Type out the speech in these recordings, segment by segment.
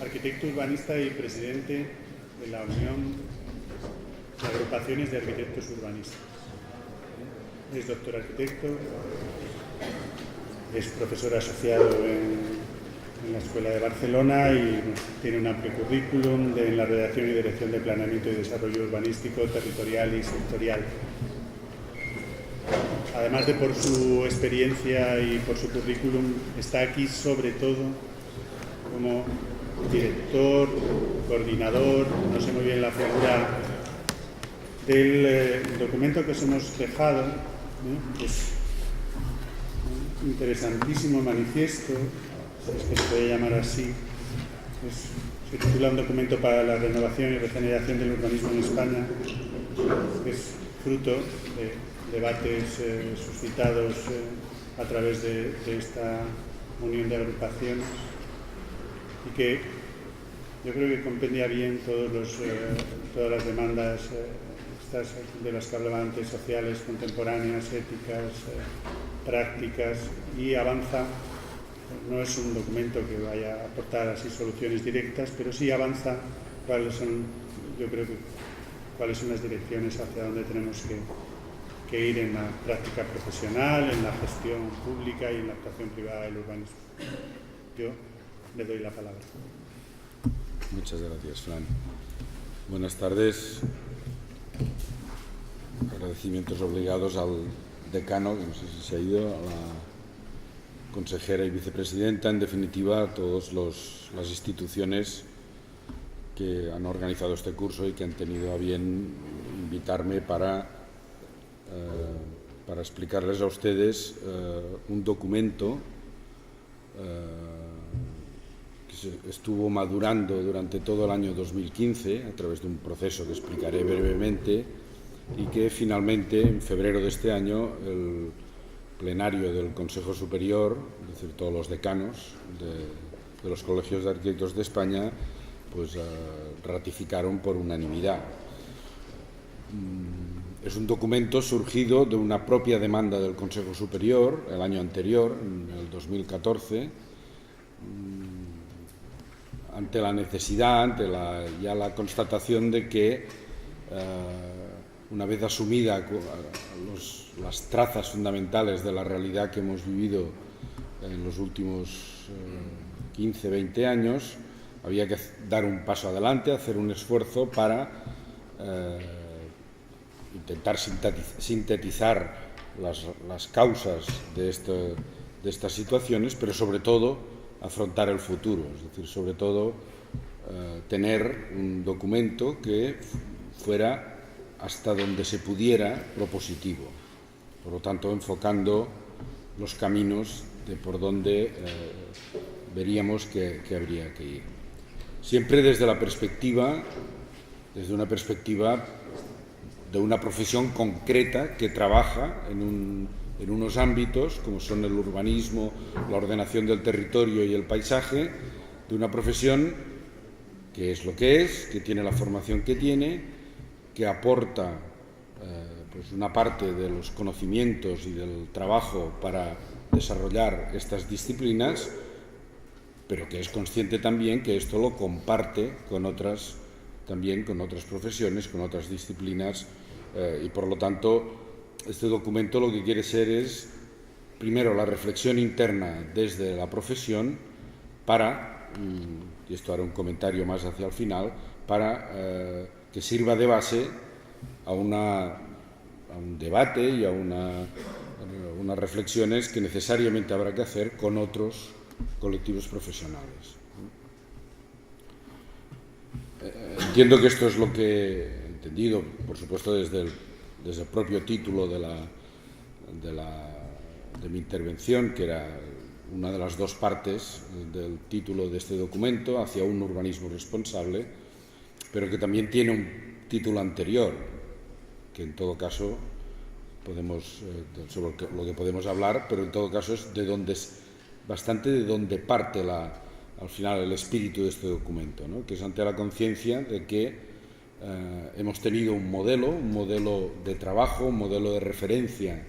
arquitecto urbanista y presidente de la Unión de Agrupaciones de Arquitectos Urbanistas. Es doctor arquitecto, es profesor asociado en la Escuela de Barcelona y tiene un amplio currículum en la redacción y dirección de planeamiento y desarrollo urbanístico, territorial y sectorial. Además de por su experiencia y por su currículum, está aquí sobre todo como director, coordinador, no sé muy bien la figura, del documento que os hemos dejado, pues, un interesantísimo manifiesto, si es que se puede llamar así, se titula Un documento para la renovación y regeneración del urbanismo en España, que es fruto de debates suscitados a través de esta unión de agrupaciones y que yo creo que compendia bien todas las demandas de las que hablaba antes, sociales, contemporáneas, éticas, prácticas, y avanza. No es un documento que vaya a aportar así soluciones directas, pero sí avanza cuáles son las direcciones hacia donde tenemos que ir en la práctica profesional, en la gestión pública y en la actuación privada del urbanismo. Yo le doy la palabra. Muchas gracias, Fran. Buenas tardes. Agradecimientos obligados al decano, que no sé si se ha ido, a la consejera y vicepresidenta, en definitiva a todas las instituciones que han organizado este curso y que han tenido a bien invitarme para explicarles a ustedes un documento que se estuvo madurando durante todo el año 2015 a través de un proceso que explicaré brevemente y que finalmente en febrero de este año el plenario del Consejo Superior, es decir, todos los decanos de los colegios de arquitectos de España, pues ratificaron por unanimidad. Es un documento surgido de una propia demanda del Consejo Superior el año anterior, en el 2014, ante la necesidad, ante la constatación de que, una vez asumida las trazas fundamentales de la realidad que hemos vivido en los últimos 15, 20 años, había que dar un paso adelante, hacer un esfuerzo para intentar sintetizar las causas de estas situaciones, pero sobre todo afrontar el futuro, es decir, sobre todo tener un documento que fuera hasta donde se pudiera propositivo, por lo tanto enfocando los caminos de por donde veríamos que habría que ir. Siempre desde una perspectiva de una profesión concreta que trabaja en unos ámbitos como son el urbanismo, la ordenación del territorio y el paisaje, de una profesión que es lo que es, que tiene la formación que tiene, que aporta pues una parte de los conocimientos y del trabajo para desarrollar estas disciplinas, pero que es consciente también que esto lo comparte con otras profesiones, con otras disciplinas, y por lo tanto este documento lo que quiere ser es, primero, la reflexión interna desde la profesión para, y esto haré un comentario más hacia el final, para que sirva de base a un debate y a unas reflexiones que necesariamente habrá que hacer con otros colectivos profesionales. Entiendo que esto es lo que he entendido, por supuesto, desde el propio título de mi intervención, que era una de las dos partes del título de este documento, hacia un urbanismo responsable, pero que también tiene un título anterior, que en todo caso sobre lo que podemos hablar, pero en todo caso es bastante de donde parte al final el espíritu de este documento, ¿no? Que es ante la conciencia de que hemos tenido un modelo de trabajo, un modelo de referencia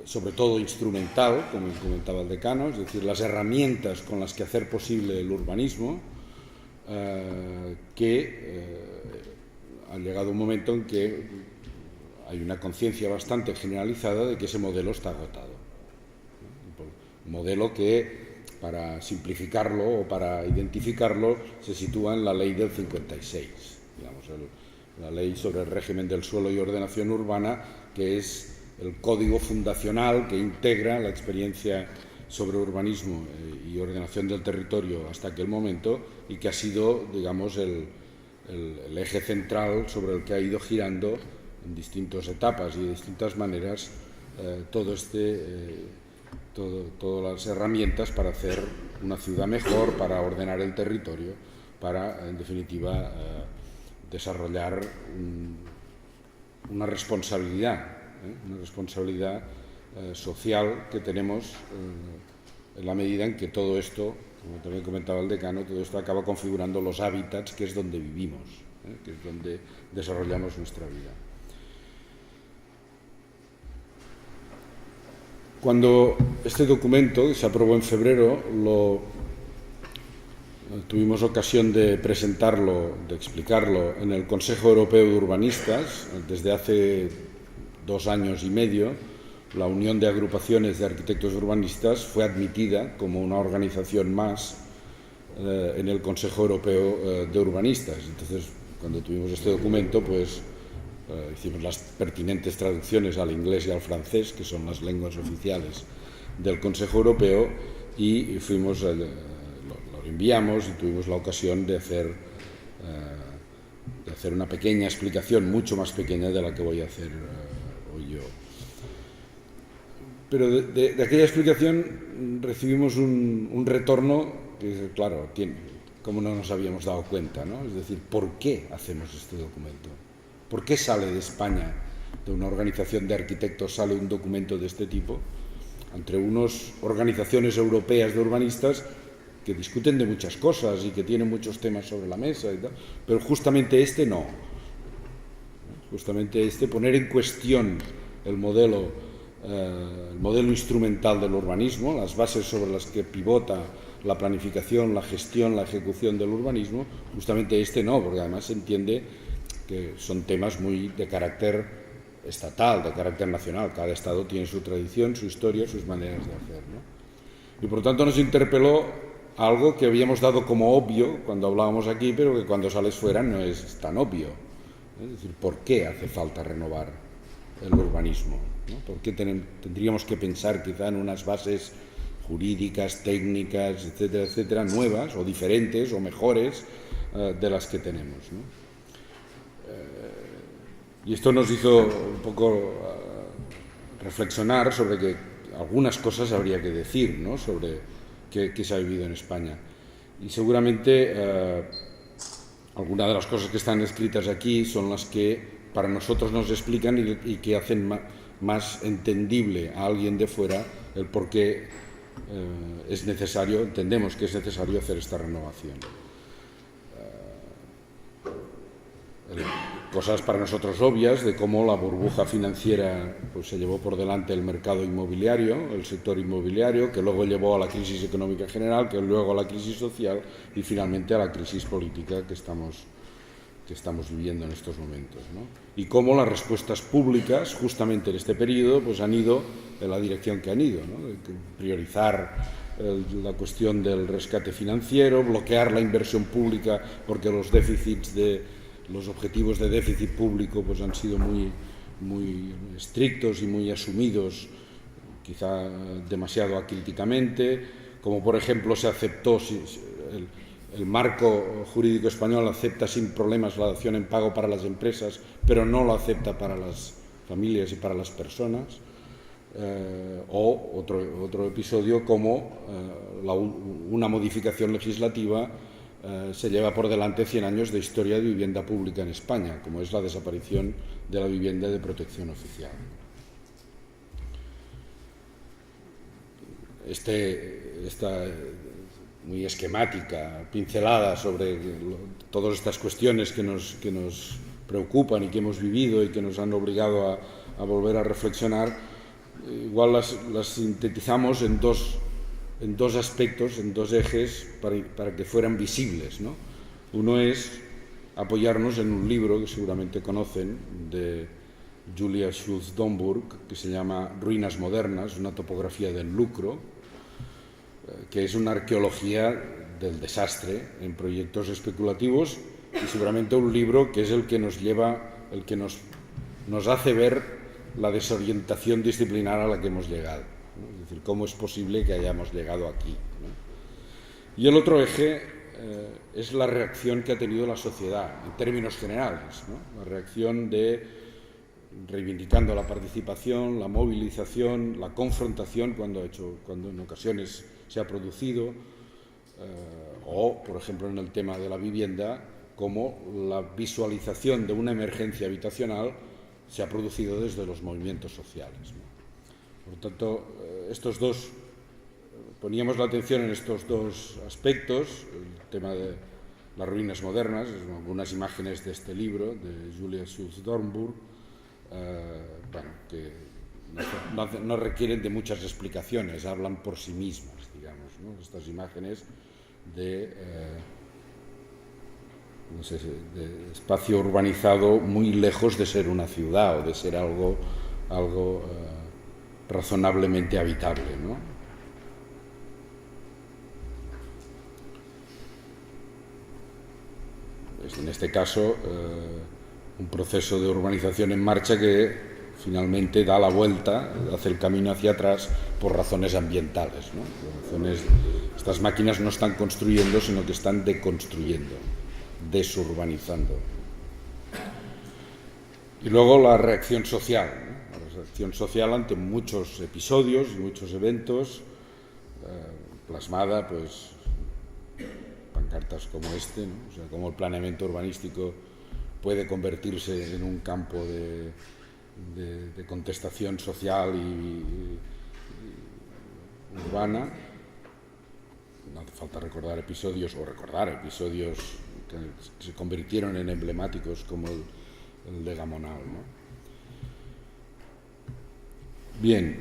sobre todo instrumental, como comentaba el decano, es decir, las herramientas con las que hacer posible el urbanismo, ha llegado un momento en que hay una conciencia bastante generalizada de que ese modelo está agotado. Un modelo que, para simplificarlo o para identificarlo, se sitúa en la ley del 56, digamos, la ley sobre el régimen del suelo y ordenación urbana, que es el código fundacional que integra la experiencia sobre urbanismo y ordenación del territorio hasta aquel momento, y que ha sido, digamos, el eje central sobre el que ha ido girando en distintas etapas y de distintas maneras todas las herramientas para hacer una ciudad mejor, para ordenar el territorio, para, en definitiva, desarrollar una responsabilidad social que tenemos en la medida en que todo esto, como también comentaba el decano, todo esto acaba configurando los hábitats, que es donde vivimos, que es donde desarrollamos nuestra vida. Cuando este documento, que se aprobó en febrero, tuvimos ocasión de presentarlo, de explicarlo en el Consejo Europeo de Urbanistas, desde hace 2 años y medio, la Unión de Agrupaciones de Arquitectos Urbanistas fue admitida como una organización más en el Consejo Europeo de Urbanistas. Entonces, cuando tuvimos este documento, pues hicimos las pertinentes traducciones al inglés y al francés, que son las lenguas oficiales del Consejo Europeo, y lo enviamos y tuvimos la ocasión de hacer una pequeña explicación, mucho más pequeña de la que voy a hacer hoy yo. Pero de aquella explicación recibimos un retorno que, claro, como no nos habíamos dado cuenta, ¿no? Es decir, ¿por qué hacemos este documento? ¿Por qué sale de España, de una organización de arquitectos, sale un documento de este tipo, entre unas organizaciones europeas de urbanistas que discuten de muchas cosas y que tienen muchos temas sobre la mesa y tal, pero justamente este no? Justamente poner en cuestión el modelo instrumental del urbanismo, las bases sobre las que pivota la planificación, la gestión, la ejecución del urbanismo, justamente no, porque además se entiende que son temas muy de carácter estatal, de carácter nacional. Cada estado tiene su tradición, su historia, sus maneras de hacer, ¿no? Y por tanto nos interpeló algo que habíamos dado como obvio cuando hablábamos aquí, pero que cuando sales fuera no es tan obvio. Es decir, ¿por qué hace falta renovar el urbanismo? ¿No? ¿Por qué tendríamos que pensar quizá en unas bases jurídicas, técnicas, etcétera, etcétera, nuevas o diferentes o mejores de las que tenemos, ¿no? Y esto nos hizo un poco reflexionar sobre que algunas cosas habría que decir, ¿no? Sobre qué se ha vivido en España. Y seguramente algunas de las cosas que están escritas aquí son las que para nosotros nos explican y que hacen más entendible a alguien de fuera el por qué entendemos que es necesario hacer esta renovación. Cosas para nosotros obvias de cómo la burbuja financiera pues, se llevó por delante el mercado inmobiliario, el sector inmobiliario, que luego llevó a la crisis económica general, que luego a la crisis social y finalmente a la crisis política que estamos viviendo en estos momentos, ¿no? Y cómo las respuestas públicas, justamente en este periodo, pues han ido en la dirección que han ido, ¿no? Priorizar la cuestión del rescate financiero, bloquear la inversión pública porque los objetivos de déficit público pues han sido muy estrictos y muy asumidos, quizá demasiado acríticamente, como por ejemplo se aceptó, el marco jurídico español acepta sin problemas la dación en pago para las empresas, pero no lo acepta para las familias y para las personas, o otro episodio como una modificación legislativa se lleva por delante 100 años de historia de vivienda pública en España, como es la desaparición de la vivienda de protección oficial. Esta muy esquemática, pincelada sobre todas estas cuestiones que nos preocupan y que hemos vivido y que nos han obligado a volver a reflexionar, igual las sintetizamos en dos aspectos, en dos ejes, para que fueran visibles, ¿no? Uno es apoyarnos en un libro que seguramente conocen, de Julia Schultz-Domburg, que se llama Ruinas modernas, una topografía del lucro, que es una arqueología del desastre en proyectos especulativos, y seguramente un libro que es el que nos lleva, el que nos hace ver la desorientación disciplinar a la que hemos llegado, ¿no? Es decir, cómo es posible que hayamos llegado aquí, ¿no? Y el otro eje es la reacción que ha tenido la sociedad en términos generales, ¿no? La reacción reivindicando la participación, la movilización, la confrontación cuando en ocasiones se ha producido, o, por ejemplo, en el tema de la vivienda, como la visualización de una emergencia habitacional se ha producido desde los movimientos sociales, ¿no? Por tanto, poníamos la atención en estos dos aspectos, el tema de las ruinas modernas, algunas imágenes de este libro de Julia Schultz-Domburg, que no requieren de muchas explicaciones, hablan por sí mismas, digamos, ¿no? Estas imágenes de espacio urbanizado muy lejos de ser una ciudad o de ser algo razonablemente habitable, ¿no? Es en este caso un proceso de urbanización en marcha que finalmente da la vuelta, hace el camino hacia atrás por razones ambientales, ¿no? Estas máquinas no están construyendo, sino que están deconstruyendo, desurbanizando. Y luego la reacción social, ¿no? La reacción social ante muchos episodios y muchos eventos, plasmada, pues, pancartas como este, ¿no? O sea, cómo el planeamiento urbanístico puede convertirse en un campo de contestación social y urbana. No hace falta recordar episodios que se convirtieron en emblemáticos, como el de Gamonal, ¿no? Bien,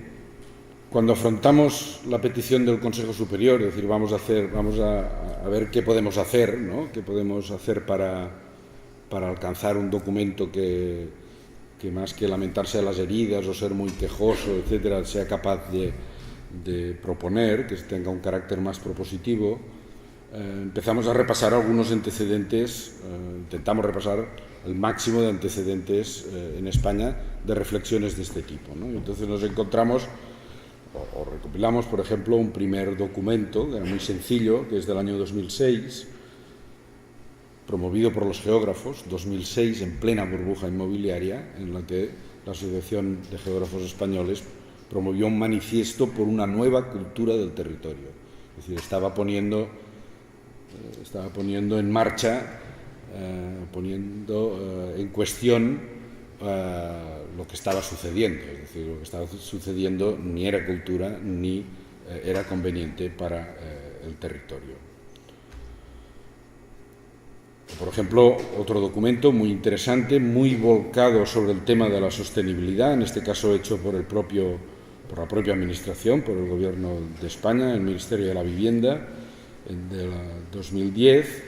cuando afrontamos la petición del Consejo Superior, es decir, vamos a ver qué podemos hacer, ¿no? Qué podemos hacer para alcanzar un documento que más que lamentarse de las heridas o ser muy quejoso, etcétera, sea capaz de proponer, que tenga un carácter más propositivo. Empezamos a repasar algunos antecedentes, intentamos repasar el máximo de antecedentes en España de reflexiones de este tipo, ¿no? Y entonces nos encontramos o recopilamos, por ejemplo, un primer documento que era muy sencillo, que es del año 2006, promovido por los geógrafos, 2006, en plena burbuja inmobiliaria, en la que la Asociación de Geógrafos Españoles promovió un manifiesto por una nueva cultura del territorio. Es decir, estaba poniendo en marcha, poniendo en cuestión lo que estaba sucediendo. Es decir, lo que estaba sucediendo ni era cultura ni era conveniente para el territorio. Por ejemplo, otro documento muy interesante, muy volcado sobre el tema de la sostenibilidad, en este caso hecho por la propia Administración, por el Gobierno de España, el Ministerio de la Vivienda, de 2010,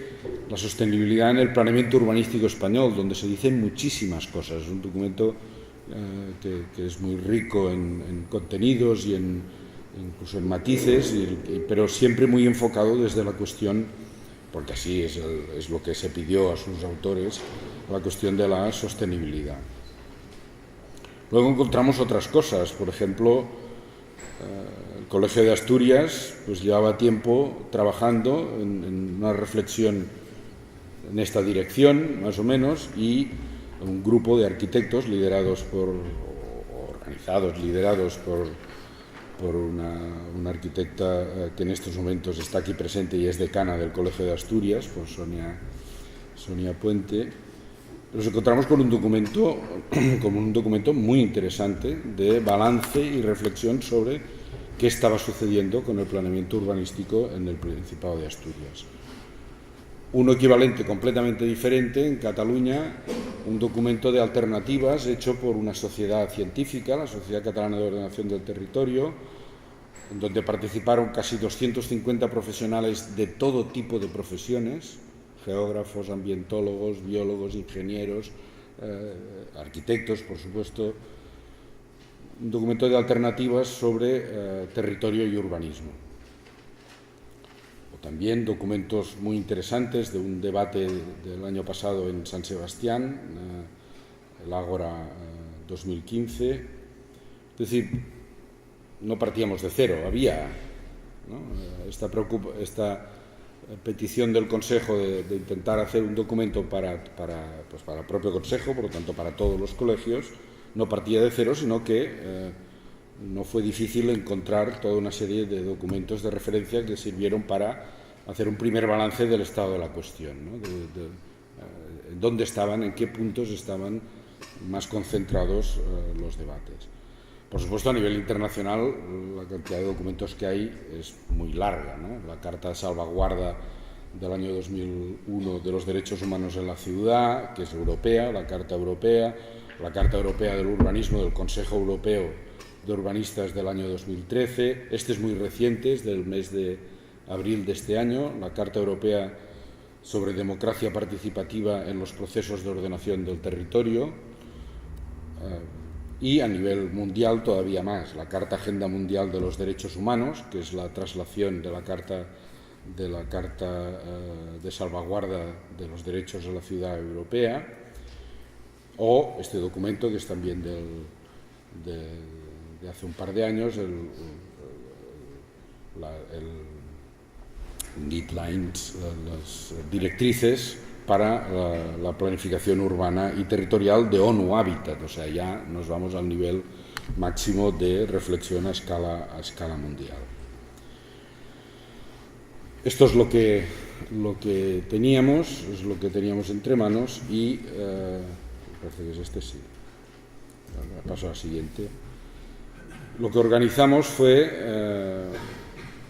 la sostenibilidad en el planeamiento urbanístico español, donde se dicen muchísimas cosas. Es un documento que es muy rico en contenidos y incluso en matices, pero siempre muy enfocado desde la cuestión, porque así es lo que se pidió a sus autores, la cuestión de la sostenibilidad. Luego encontramos otras cosas, por ejemplo, el Colegio de Asturias pues llevaba tiempo trabajando en una reflexión en esta dirección, más o menos, y un grupo de arquitectos liderados por una arquitecta que en estos momentos está aquí presente y es decana del Colegio de Asturias, por Sonia Puente. Nos encontramos con un documento muy interesante de balance y reflexión sobre qué estaba sucediendo con el planeamiento urbanístico en el Principado de Asturias. Uno equivalente completamente diferente en Cataluña, un documento de alternativas hecho por una sociedad científica, la Sociedad Catalana de Ordenación del Territorio, en donde participaron casi 250 profesionales de todo tipo de profesiones, geógrafos, ambientólogos, biólogos, ingenieros, arquitectos, por supuesto. Un documento de alternativas sobre territorio y urbanismo. O también documentos muy interesantes de un debate del año pasado en San Sebastián, el Ágora 2015. Es decir, no partíamos de cero, había, ¿no?, esta petición del Consejo de intentar hacer un documento para el propio Consejo, por lo tanto para todos los colegios. No partía de cero, sino que no fue difícil encontrar toda una serie de documentos de referencia que sirvieron para hacer un primer balance del estado de la cuestión, ¿no?, en dónde estaban, en qué puntos estaban más concentrados los debates. Por supuesto, a nivel internacional, la cantidad de documentos que hay es muy larga, ¿no? La Carta de Salvaguarda del año 2001 de los Derechos Humanos en la Ciudad, que es europea, la Carta Europea del Urbanismo del Consejo Europeo de Urbanistas del año 2013, este es muy reciente, es del mes de abril de este año, la Carta Europea sobre Democracia Participativa en los Procesos de Ordenación del Territorio, y a nivel mundial todavía más, la Carta Agenda Mundial de los Derechos Humanos, que es la traslación de la Carta de Salvaguarda de los Derechos de la Ciudad Europea, o este documento que es también de hace un par de años, el guidelines, las directrices para la planificación urbana y territorial de ONU Habitat. O sea, ya nos vamos al nivel máximo de reflexión a escala mundial. Esto es lo que teníamos, es lo que teníamos entre manos y parece que es este, sí. Paso al siguiente. Lo que organizamos fue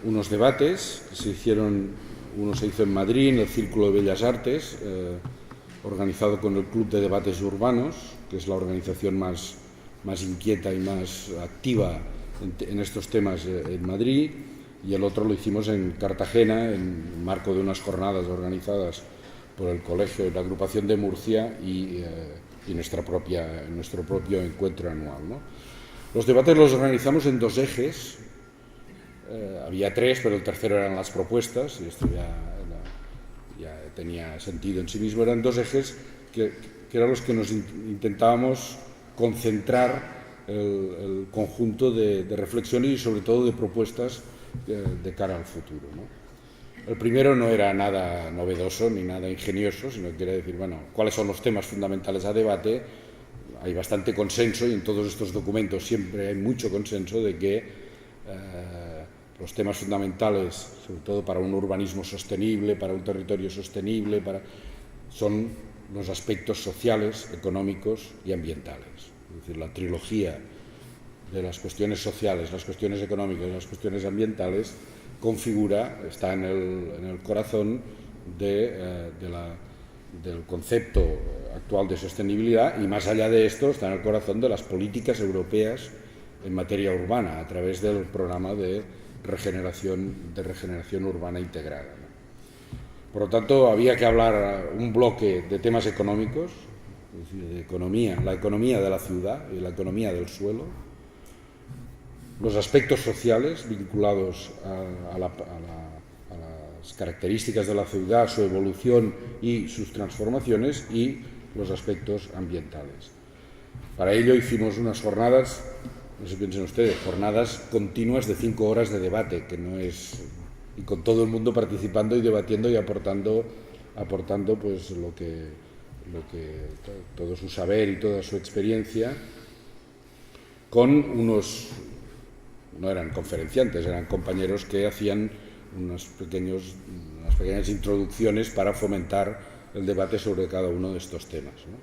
unos debates que se hicieron. Uno se hizo en Madrid, en el Círculo de Bellas Artes, organizado con el Club de Debates Urbanos, que es la organización más inquieta y más activa en estos temas en Madrid, y el otro lo hicimos en Cartagena, en marco de unas jornadas organizadas por el Colegio y la Agrupación de Murcia y nuestro propio encuentro anual, ¿no? Los debates los organizamos en dos ejes. Había tres, pero el tercero eran las propuestas, y esto ya tenía sentido en sí mismo. Eran dos ejes que eran los que nos intentábamos concentrar el conjunto de reflexiones y sobre todo de propuestas de cara al futuro, ¿no? El primero no era nada novedoso ni nada ingenioso, sino que era decir, bueno, ¿cuáles son los temas fundamentales a debate? Hay bastante consenso, y en todos estos documentos siempre hay mucho consenso de que los temas fundamentales, sobre todo para un urbanismo sostenible, para un territorio sostenible, son los aspectos sociales, económicos y ambientales. Es decir, la trilogía de las cuestiones sociales, las cuestiones económicas y las cuestiones ambientales está en el corazón del concepto actual de sostenibilidad, y más allá de esto está en el corazón de las políticas europeas en materia urbana, a través del programa de regeneración urbana integrada, ¿no? Por lo tanto, había que hablar un bloque de temas económicos, es decir, de economía, la economía de la ciudad y la economía del suelo, los aspectos sociales vinculados a las características de la ciudad, su evolución y sus transformaciones, y los aspectos ambientales. Para ello hicimos unas jornadas, no se piensen ustedes, jornadas continuas de 5 horas de debate, que no es, y con todo el mundo participando y debatiendo y aportando pues todo su saber y toda su experiencia, con unos, no eran conferenciantes, eran compañeros que hacían unas pequeñas introducciones para fomentar el debate sobre cada uno de estos temas, ¿no?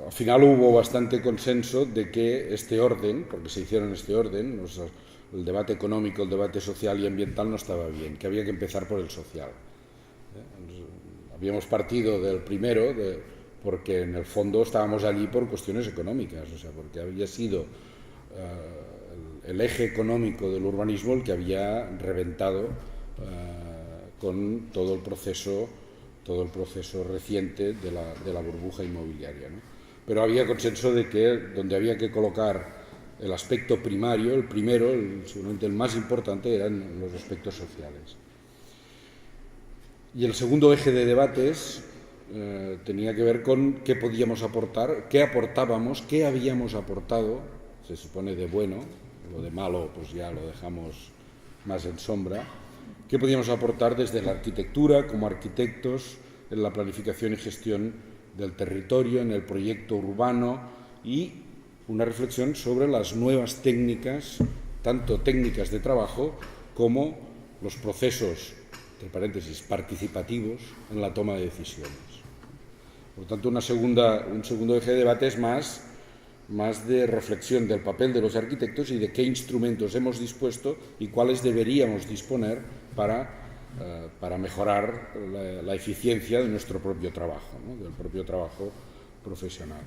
Al final hubo bastante consenso de que este orden, porque se hicieron este orden, el debate económico, el debate social y ambiental no estaba bien, que había que empezar por el social. Habíamos partido del primero, porque en el fondo estábamos allí por cuestiones económicas, o sea, porque había sido el eje económico del urbanismo el que había reventado con todo el proceso reciente de la burbuja inmobiliaria, ¿no? Pero había consenso de que donde había que colocar el aspecto primario, el primero, seguramente el más importante, eran los aspectos sociales. Y el segundo eje de debates tenía que ver con qué podíamos aportar, qué aportábamos, qué habíamos aportado, se supone de bueno, lo de malo pues ya lo dejamos más en sombra, qué podíamos aportar desde la arquitectura, como arquitectos, en la planificación y gestión del territorio, en el proyecto urbano, y una reflexión sobre las nuevas técnicas, tanto técnicas de trabajo como los procesos, entre paréntesis, participativos en la toma de decisiones. Por tanto, un segundo eje de debate es más de reflexión del papel de los arquitectos y de qué instrumentos hemos dispuesto y cuáles deberíamos disponer para mejorar la eficiencia de nuestro propio trabajo, ¿no? Del propio trabajo profesional.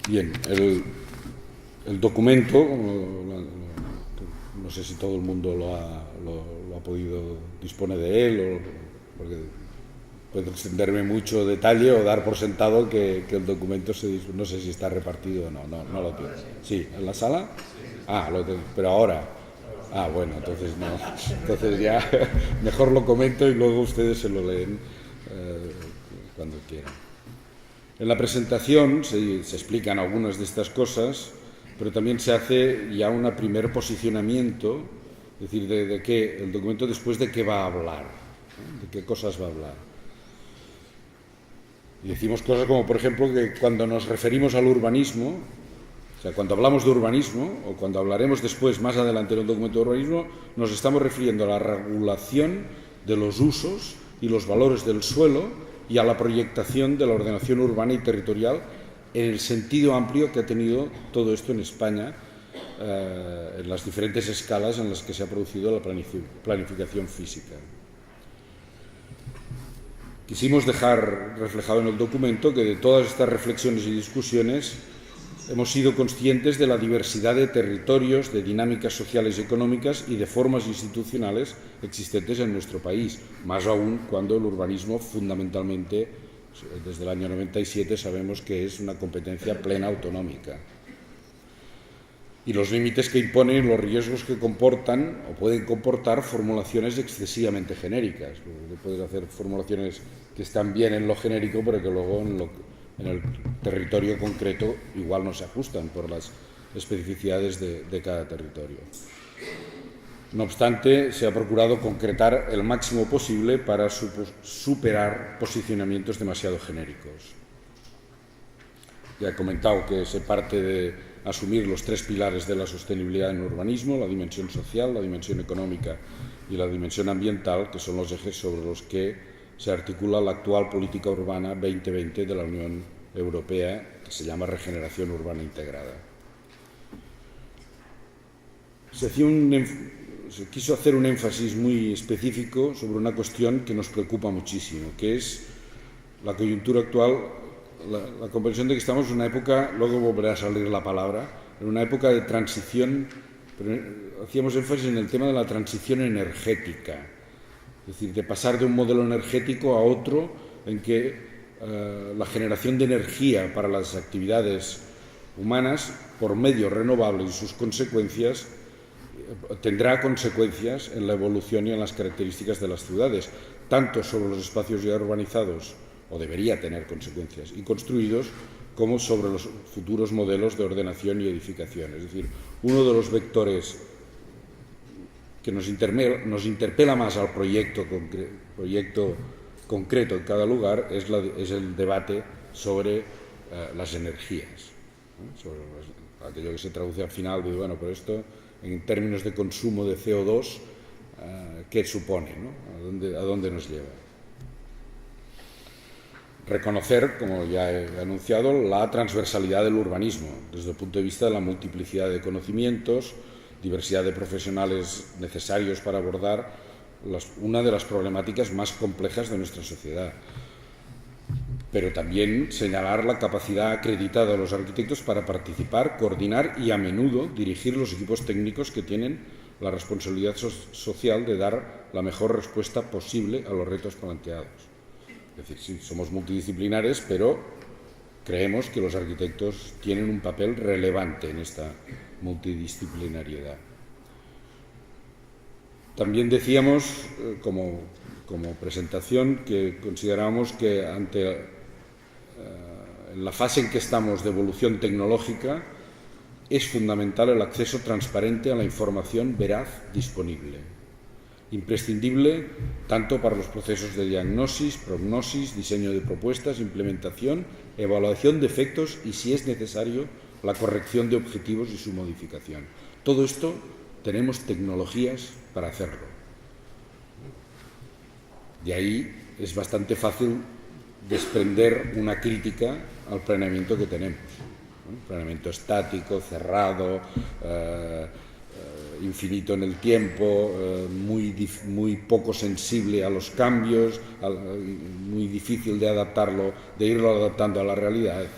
Bien, el documento, no sé si todo el mundo lo ha podido, dispone de él, porque puedo extenderme mucho detalle o dar por sentado que el documento no sé si está repartido o no lo tiene. Sí, ¿en la sala? Ah, pero ahora. Ah, bueno, entonces no. Entonces ya mejor lo comento y luego ustedes se lo leen cuando quieran. En la presentación se explican algunas de estas cosas, pero también se hace ya un primer posicionamiento, es decir, de qué el documento después de qué va a hablar, ¿no? De qué cosas va a hablar. Y decimos cosas como, por ejemplo, que cuando nos referimos al urbanismo, o sea, cuando hablamos de urbanismo, o cuando hablaremos después, más adelante en el documento de urbanismo, nos estamos refiriendo a la regulación de los usos y los valores del suelo y a la proyectación de la ordenación urbana y territorial en el sentido amplio que ha tenido todo esto en España, en las diferentes escalas en las que se ha producido la planificación física. Quisimos dejar reflejado en el documento que de todas estas reflexiones y discusiones hemos sido conscientes de la diversidad de territorios, de dinámicas sociales y económicas y de formas institucionales existentes en nuestro país, más aún cuando el urbanismo fundamentalmente, desde el año 97, sabemos que es una competencia plena autonómica. Y los límites que imponen, los riesgos que comportan o pueden comportar formulaciones excesivamente genéricas. Pueden hacer formulaciones que están bien en lo genérico, pero que luego en el territorio concreto igual no se ajustan por las especificidades de cada territorio. No obstante, se ha procurado concretar el máximo posible para superar posicionamientos demasiado genéricos. Ya he comentado que se parte de asumir los tres pilares de la sostenibilidad en el urbanismo, la dimensión social, la dimensión económica y la dimensión ambiental, que son los ejes sobre los que se articula la actual política urbana 2020 de la Unión Europea, que se llama Regeneración Urbana Integrada. Se quiso hacer un énfasis muy específico sobre una cuestión que nos preocupa muchísimo, que es la coyuntura actual, la comprensión de que estamos en una época, luego volverá a salir la palabra, en una época de transición, pero hacíamos énfasis en el tema de la transición energética, es decir, de pasar de un modelo energético a otro en que la generación de energía para las actividades humanas por medios renovables y sus consecuencias tendrá consecuencias en la evolución y en las características de las ciudades, tanto sobre los espacios ya urbanizados, o debería tener consecuencias, y construidos, como sobre los futuros modelos de ordenación y edificación. Es decir, uno de los vectores que nos interpela más al proyecto concreto en cada lugar es el debate sobre las energías, ¿no? Sobre aquello que se traduce al final de, bueno, pero esto en términos de consumo de CO2, ¿qué supone, ¿no? ¿A dónde nos lleva? Reconocer, como ya he anunciado, la transversalidad del urbanismo desde el punto de vista de la multiplicidad de conocimientos, diversidad de profesionales necesarios para abordar una de las problemáticas más complejas de nuestra sociedad. Pero también señalar la capacidad acreditada de los arquitectos para participar, coordinar y a menudo dirigir los equipos técnicos que tienen la responsabilidad social de dar la mejor respuesta posible a los retos planteados. Es decir, sí, somos multidisciplinares, pero creemos que los arquitectos tienen un papel relevante en esta multidisciplinariedad. También decíamos, como presentación, que considerábamos que ante la fase en que estamos de evolución tecnológica es fundamental el acceso transparente a la información veraz disponible, imprescindible tanto para los procesos de diagnosis, prognosis, diseño de propuestas, implementación, evaluación de efectos y, si es necesario, la corrección de objetivos y su modificación. Todo esto tenemos tecnologías para hacerlo. De ahí es bastante fácil desprender una crítica al planeamiento que tenemos, ¿no? Planeamiento estático, cerrado, infinito en el tiempo, muy poco sensible a los cambios, muy difícil de adaptarlo, de irlo adaptando a la realidad, etc.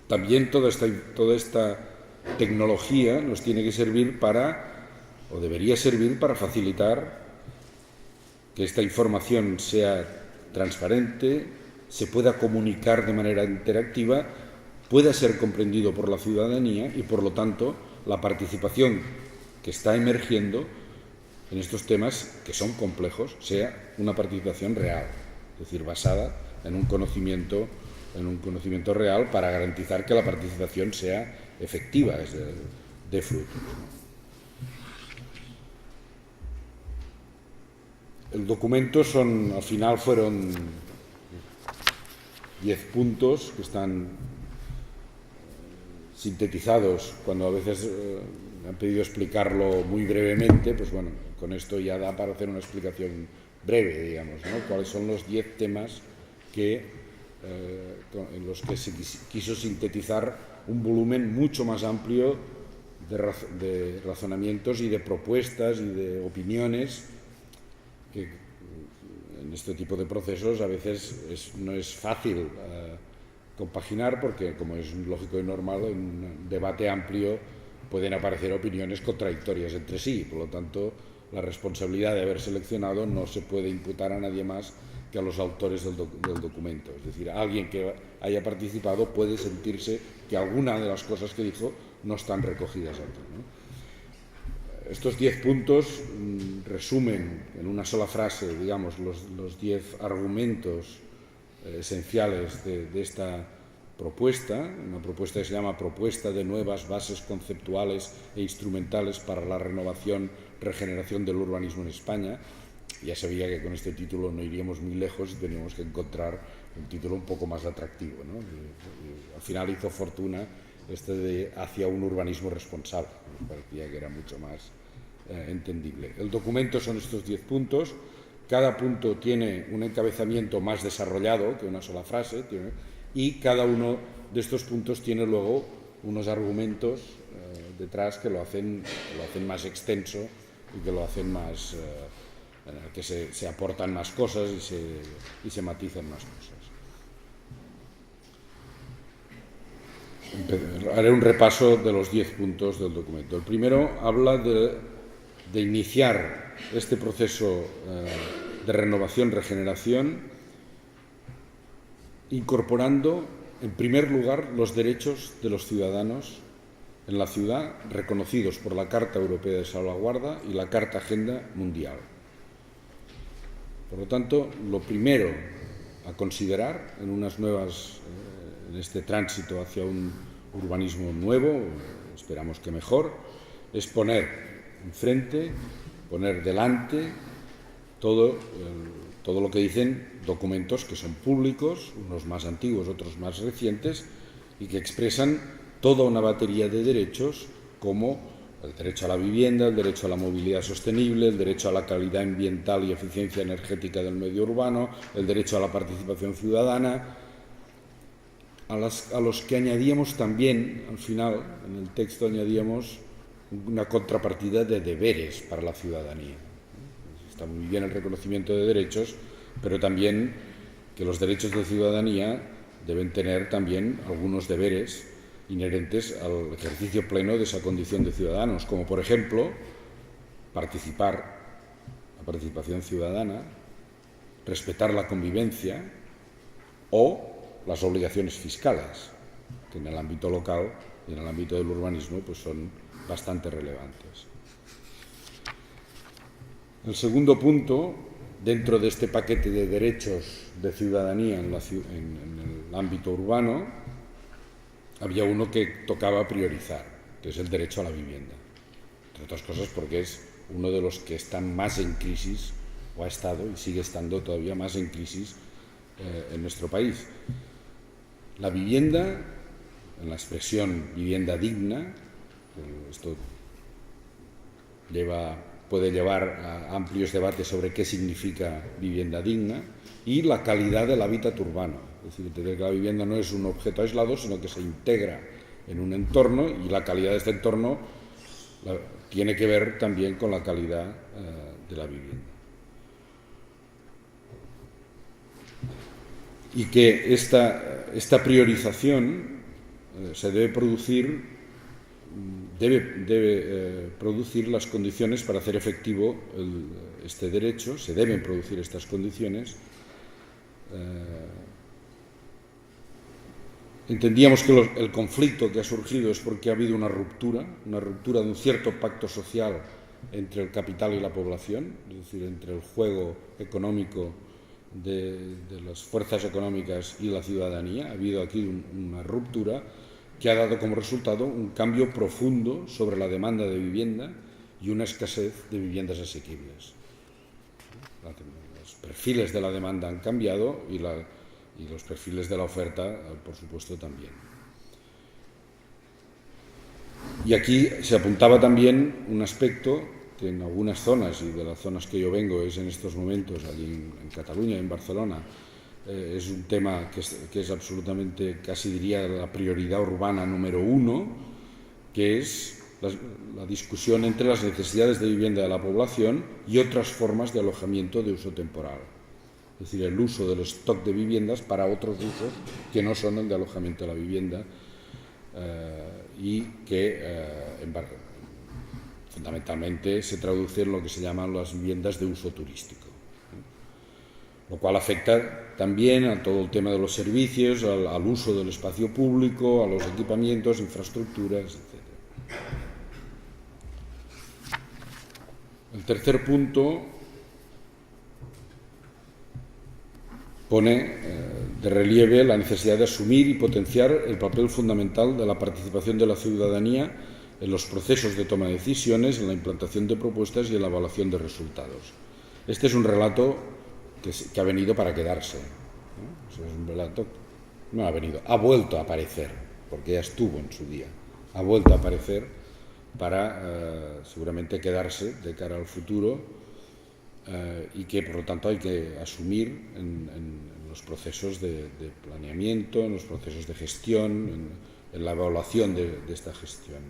También toda esta tecnología nos tiene que servir o debería servir para facilitar que esta información sea transparente, se pueda comunicar de manera interactiva, pueda ser comprendido por la ciudadanía y, por lo tanto, la participación que está emergiendo en estos temas, que son complejos, sea una participación real, es decir, basada en un conocimiento real para garantizar que la participación sea efectiva, es de frutos. El documento al final fueron 10 puntos que están sintetizados. Cuando a veces me han pedido explicarlo muy brevemente, pues bueno, con esto ya da para hacer una explicación breve, digamos, ¿no? Cuáles son los 10 temas en los que se quiso sintetizar un volumen mucho más amplio de razonamientos y de propuestas y de opiniones que en este tipo de procesos a veces no es fácil compaginar, porque, como es lógico y normal, en un debate amplio pueden aparecer opiniones contradictorias entre sí. Por lo tanto, la responsabilidad de haber seleccionado no se puede imputar a nadie más que a los autores del documento. Es decir, alguien que haya participado puede sentirse que alguna de las cosas que dijo no están recogidas aquí, ¿no? Estos 10 puntos resumen en una sola frase, digamos, los 10 argumentos esenciales de esta propuesta, una propuesta que se llama Propuesta de nuevas bases conceptuales e instrumentales para la renovación, regeneración del urbanismo en España. Ya sabía que con este título no iríamos muy lejos y teníamos que encontrar un título un poco más atractivo, ¿no? Y al final hizo fortuna de hacia un urbanismo responsable. Nos parecía que era mucho más entendible. El documento son estos 10 puntos. Cada punto tiene un encabezamiento más desarrollado que una sola frase, y cada uno de estos puntos tiene luego unos argumentos detrás que lo hacen más extenso y que lo hacen más, que se aportan más cosas y se matizan más cosas. Haré un repaso de los 10 puntos del documento. El primero habla de iniciar este proceso de renovación, regeneración, incorporando, en primer lugar, los derechos de los ciudadanos en la ciudad, reconocidos por la Carta Europea de Salvaguarda y la Carta Agenda Mundial. Por lo tanto, lo primero a considerar en este tránsito hacia un urbanismo nuevo, esperamos que mejor, es poner enfrente, poner delante todo lo que dicen documentos que son públicos, unos más antiguos, otros más recientes, y que expresan toda una batería de derechos, como el derecho a la vivienda, el derecho a la movilidad sostenible, el derecho a la calidad ambiental y eficiencia energética del medio urbano, el derecho a la participación ciudadana, a los que añadíamos también, al final, en el texto añadíamos una contrapartida de deberes para la ciudadanía. Está muy bien el reconocimiento de derechos, pero también que los derechos de ciudadanía deben tener también algunos deberes inherentes al ejercicio pleno de esa condición de ciudadanos, como por ejemplo la participación ciudadana, respetar la convivencia o las obligaciones fiscales, que en el ámbito local y en el ámbito del urbanismo pues son bastante relevantes. El segundo punto, dentro de este paquete de derechos de ciudadanía en el ámbito urbano, había uno que tocaba priorizar, que es el derecho a la vivienda. Entre otras cosas porque es uno de los que están más en crisis, o ha estado y sigue estando todavía más en crisis en nuestro país. La vivienda, en la expresión vivienda digna, esto puede llevar a amplios debates sobre qué significa vivienda digna, y la calidad del hábitat urbano. Es decir, entender que la vivienda no es un objeto aislado, sino que se integra en un entorno, y la calidad de este entorno tiene que ver también con la calidad de la vivienda. Y que esta priorización se debe producir las condiciones para hacer efectivo este derecho, se deben producir estas condiciones. Entendíamos que el conflicto que ha surgido es porque ha habido una ruptura de un cierto pacto social entre el capital y la población, es decir, entre el juego económico de las fuerzas económicas y la ciudadanía. Ha habido aquí una ruptura que ha dado como resultado un cambio profundo sobre la demanda de vivienda y una escasez de viviendas asequibles. Los perfiles de la demanda han cambiado y los perfiles de la oferta, por supuesto, también. Y aquí se apuntaba también un aspecto que en algunas zonas, y de las zonas que yo vengo es en estos momentos, allí en Cataluña, en Barcelona, es un tema que es absolutamente, casi diría, la prioridad urbana número uno, que es la discusión entre las necesidades de vivienda de la población y otras formas de alojamiento de uso temporal. Es decir, el uso del stock de viviendas para otros usos que no son el de alojamiento de la vivienda y que fundamentalmente se traduce en lo que se llaman las viviendas de uso turístico, lo cual afecta también a todo el tema de los servicios, al uso del espacio público, a los equipamientos, infraestructuras, etc. El tercer punto pone de relieve la necesidad de asumir y potenciar el papel fundamental de la participación de la ciudadanía en los procesos de toma de decisiones, en la implantación de propuestas y en la evaluación de resultados. Este es un relato que ha venido para quedarse. Es un relato, no ha venido, ha vuelto a aparecer, porque ya estuvo en su día, ha vuelto a aparecer para seguramente quedarse de cara al futuro y que por lo tanto hay que asumir en los procesos de planeamiento, en los procesos de gestión, en la evaluación de esta gestión.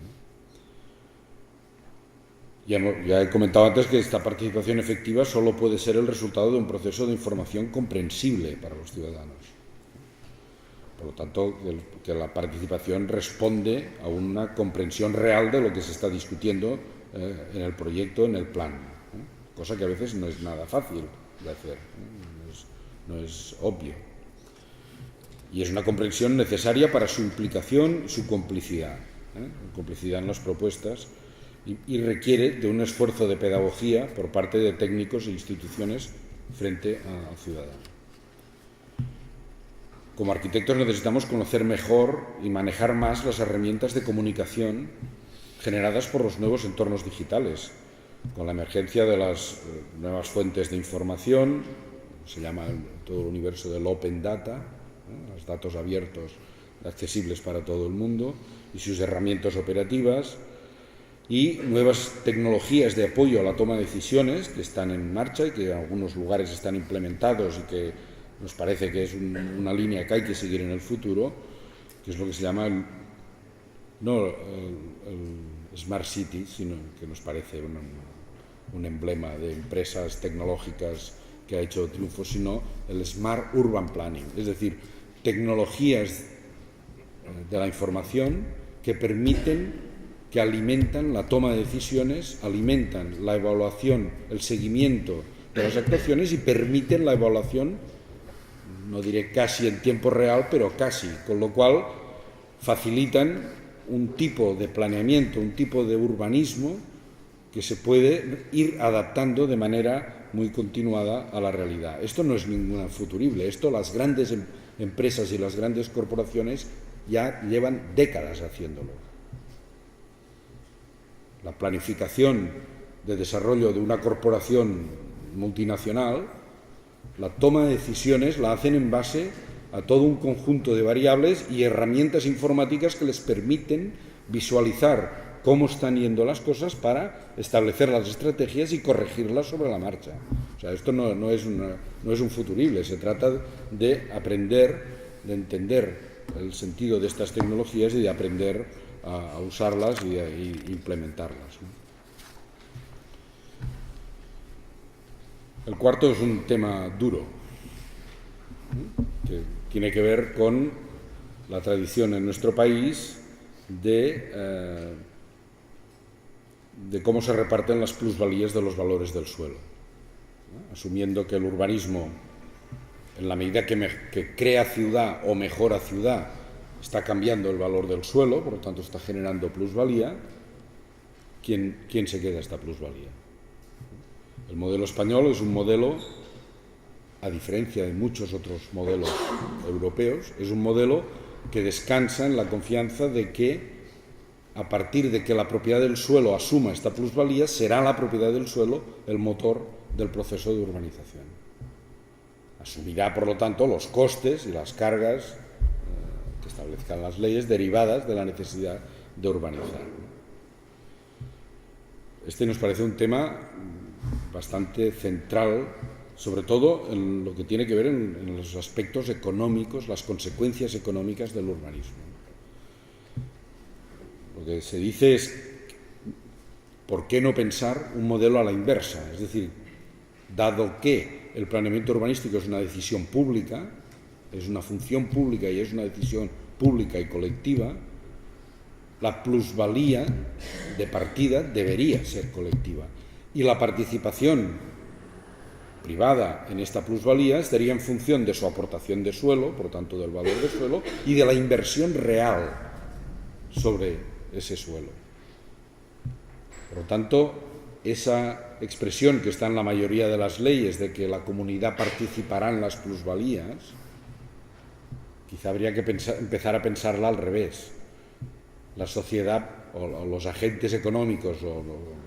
Ya he comentado antes que esta participación efectiva solo puede ser el resultado de un proceso de información comprensible para los ciudadanos. Por lo tanto, que la participación responde a una comprensión real de lo que se está discutiendo en el proyecto, en el plan, cosa que a veces no es nada fácil de hacer, no es obvio. Y es una comprensión necesaria para su implicación y su complicidad en las propuestas, y requiere de un esfuerzo de pedagogía por parte de técnicos e instituciones frente al ciudadano. Como arquitectos necesitamos conocer mejor y manejar más las herramientas de comunicación generadas por los nuevos entornos digitales, con la emergencia de las nuevas fuentes de información, se llama todo el universo del Open Data, los datos abiertos accesibles para todo el mundo y sus herramientas operativas, y nuevas tecnologías de apoyo a la toma de decisiones que están en marcha y que en algunos lugares están implementados y que nos parece que es una línea que hay que seguir en el futuro, que es lo que se llama Smart City, sino que nos parece un emblema de empresas tecnológicas que ha hecho triunfo, sino el Smart Urban Planning, es decir, tecnologías de la información que permiten, que alimentan la toma de decisiones, alimentan la evaluación, el seguimiento de las actuaciones y permiten la evaluación, no diré casi en tiempo real, pero casi, con lo cual facilitan un tipo de planeamiento, un tipo de urbanismo que se puede ir adaptando de manera muy continuada a la realidad. Esto no es ninguna futurible, esto las grandes empresas y las grandes corporaciones ya llevan décadas haciéndolo. La planificación de desarrollo de una corporación multinacional, la toma de decisiones la hacen en base a todo un conjunto de variables y herramientas informáticas que les permiten visualizar cómo están yendo las cosas para establecer las estrategias y corregirlas sobre la marcha. O sea, esto no es un futurible, se trata de aprender, de entender el sentido de estas tecnologías y de aprender a usarlas y a implementarlas, ¿no? El cuarto es un tema duro, ¿no?, que tiene que ver con la tradición en nuestro país de cómo se reparten las plusvalías de los valores del suelo, ¿no? Asumiendo que el urbanismo, en la medida que crea ciudad o mejora ciudad, está cambiando el valor del suelo, por lo tanto está generando plusvalía. ¿Quién se queda esta plusvalía? El modelo español es un modelo, a diferencia de muchos otros modelos europeos, es un modelo que descansa en la confianza de que, a partir de que la propiedad del suelo asuma esta plusvalía, será la propiedad del suelo el motor del proceso de urbanización. Asumirá, por lo tanto, los costes y las cargas que establezcan las leyes derivadas de la necesidad de urbanizar. Este nos parece un tema bastante central, sobre todo en lo que tiene que ver en los aspectos económicos, las consecuencias económicas del urbanismo. Lo que se dice es, ¿por qué no pensar un modelo a la inversa? Es decir, dado que el planeamiento urbanístico es una decisión pública, es una función pública y es una decisión pública y colectiva, la plusvalía de partida debería ser colectiva. Y la participación privada en esta plusvalía estaría en función de su aportación de suelo, por tanto del valor del suelo, y de la inversión real sobre ese suelo. Por lo tanto, esa expresión que está en la mayoría de las leyes de que la comunidad participará en las plusvalías, quizá habría que empezar a pensarla al revés. La sociedad o los agentes económicos,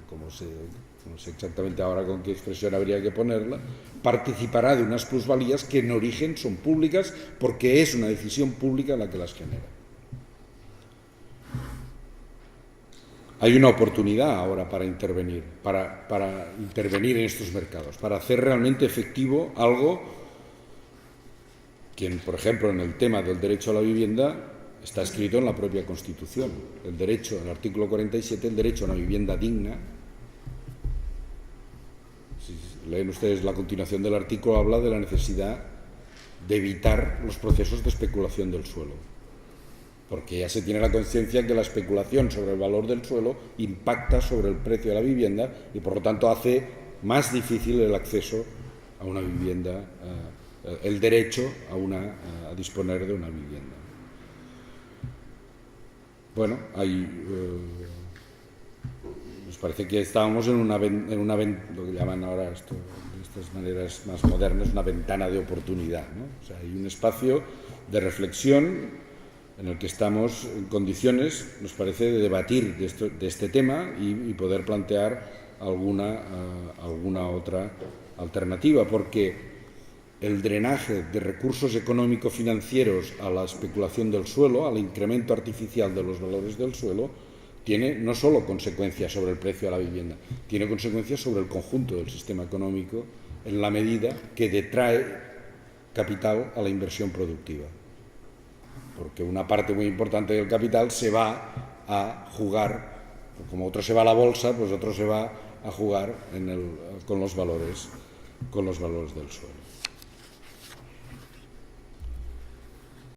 como no sé exactamente ahora con qué expresión habría que ponerla, participará de unas plusvalías que en origen son públicas porque es una decisión pública la que las genera. Hay una oportunidad ahora para intervenir en estos mercados, para hacer realmente efectivo algo que, por ejemplo, en el tema del derecho a la vivienda está escrito en la propia Constitución. El derecho, en el artículo 47, el derecho a una vivienda digna. Si leen ustedes la continuación del artículo, habla de la necesidad de evitar los procesos de especulación del suelo, porque ya se tiene la conciencia que la especulación sobre el valor del suelo impacta sobre el precio de la vivienda y, por lo tanto, hace más difícil el acceso a una vivienda, el derecho a disponer de una vivienda. Bueno, nos parece que estábamos en una lo que llaman ahora de estas maneras más modernas, una ventana de oportunidad, ¿no? O sea, hay un espacio de reflexión en el que estamos en condiciones, nos parece, de debatir de este tema y poder plantear alguna otra alternativa, porque el drenaje de recursos económico-financieros a la especulación del suelo, al incremento artificial de los valores del suelo, tiene no solo consecuencias sobre el precio de la vivienda, tiene consecuencias sobre el conjunto del sistema económico en la medida que detrae capital a la inversión productiva. Porque una parte muy importante del capital se va a jugar Como otro se va a la bolsa, pues otro se va a jugar con los valores del suelo.